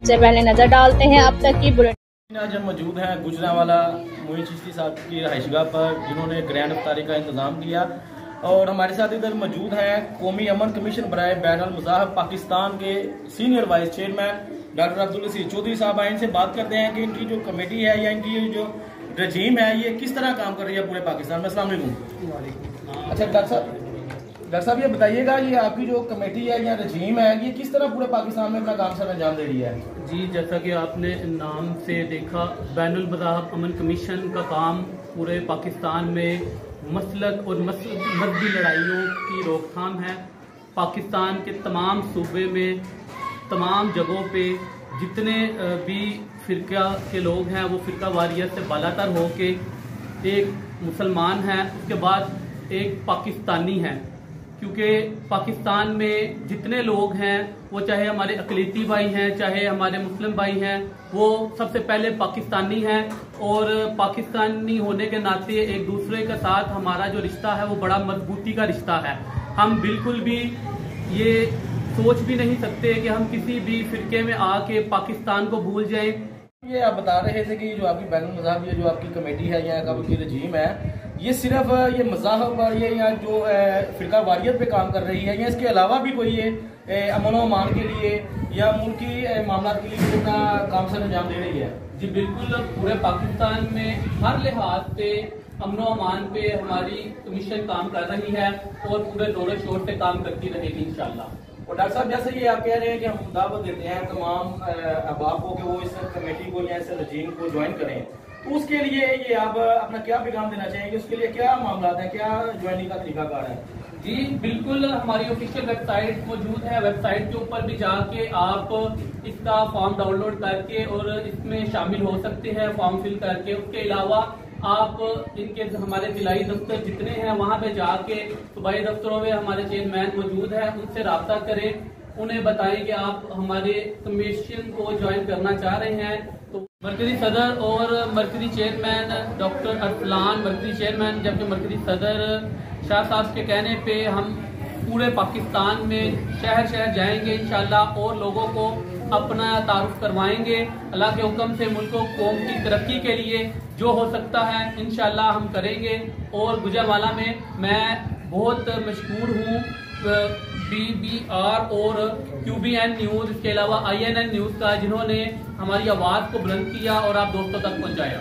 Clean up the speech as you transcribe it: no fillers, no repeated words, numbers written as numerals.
से पहले नजर डालते हैं अब तक की बुलेटिन। आज हम मौजूद हैं गुजरांवाला मोइन चिश्ती साहब की रहायशगाह पर, जिन्होंने ग्रैंड इफ्तारी का इंतजाम किया। और हमारे साथ इधर मौजूद हैं कौमी अमन कमीशन बराए बैनुल मज़ाहब पाकिस्तान के senior vice chairman doctor Abdul Aziz Chaudhry साहब। इनसे बात करते हैं कि इनकी जो कमेटी है या इनकी जो रजीम है ये किस तरह काम कर रही है पूरे पाकिस्तान में। अस्सलाम वालेकुम। अच्छा डॉक्टर साहब ये बताइएगा, ये आपकी जो कमेटी है या रजीम है ये किस तरह पूरे पाकिस्तान में अपना काम सर अंजाम दे रही है? जी, जैसा कि आपने नाम से देखा, बैनुल मज़ाहब अमन कमीशन का काम पूरे पाकिस्तान में मसलक और मजहबी लड़ाइयों की रोकथाम है। पाकिस्तान के तमाम सूबे में तमाम जगहों पे जितने भी फ़िरका के लोग हैं वो फ़िरका वारियत से बालातर हो के एक मुसलमान है, उसके बाद एक पाकिस्तानी है। क्योंकि पाकिस्तान में जितने लोग हैं वो चाहे हमारे अक़लीती भाई हैं चाहे हमारे मुस्लिम भाई हैं, वो सबसे पहले पाकिस्तानी हैं। और पाकिस्तानी होने के नाते एक दूसरे के साथ हमारा जो रिश्ता है वो बड़ा मजबूती का रिश्ता है। हम बिल्कुल भी ये सोच भी नहीं सकते कि हम किसी भी फिरके में आके पाकिस्तान को भूल जाएं। ये आप बता रहे थे कि जो आपकी बैनुल मज़ाहब ये जो आपकी कमेटी है या आपकी रजीम है ये सिर्फ ये मज़ाहब और ये या जो फ़िरका वारियत पे काम कर रही है या इसके अलावा भी कोई ये अमन व अमान के लिए या मुल्की मामला के लिए कितना काम सर अंजाम दे रही है? जी बिल्कुल, पूरे पाकिस्तान में हर लिहाज से अमन व अमान पे हमारी कमीशन काम कर रही है और पूरे जोर शोर से काम करती रहेगी इंशाल्लाह। और डॉक्टर साहब जैसे ये आप कह रहे हैं कि हम दावत देते हैं तमाम अहबाब को कि वो इस कमेटी को या इस रजीम को ज्वाइन करें, तो उसके लिए ये आप अपना क्या पैगाम देना चाहेंगे? उसके लिए क्या मामला है, क्या ज्वाइनिंग का तरीकाकार है? जी बिल्कुल, हमारी ऑफिशियल वेबसाइट मौजूद है। वेबसाइट के ऊपर भी जाके आप इसका फॉर्म डाउनलोड करके और इसमें शामिल हो सकते हैं फॉर्म फिल करके। उसके अलावा आप इनके हमारे जिलाई दफ्तर जितने हैं वहाँ पे जाके सूबाई दफ्तरों में हमारे चेयरमैन मौजूद है, उनसे रब्ता करें, उन्हें बताएं कि आप हमारे कमीशन को ज्वाइन करना चाह रहे हैं। तो मरकजी सदर और मरकजी चेयरमैन डॉक्टर अरसलान मरकजी चेयरमैन, जबकि मरकजी सदर शाह साहब के कहने पे हम पूरे पाकिस्तान में शहर शहर जाएंगे इंशाल्लाह और लोगों को अपना तारुफ करवाएंगे। अल्लाह के हुक्म से मुल्क कौम की तरक्की के लिए जो हो सकता है इंशाल्लाह हम करेंगे। और गुजरांवाला में मैं बहुत मशहूर हूँ BBR और QBN न्यूज़, इसके अलावा INN न्यूज़ का, जिन्होंने हमारी आवाज़ को बुलंद किया और आप दोस्तों तक पहुँचाया।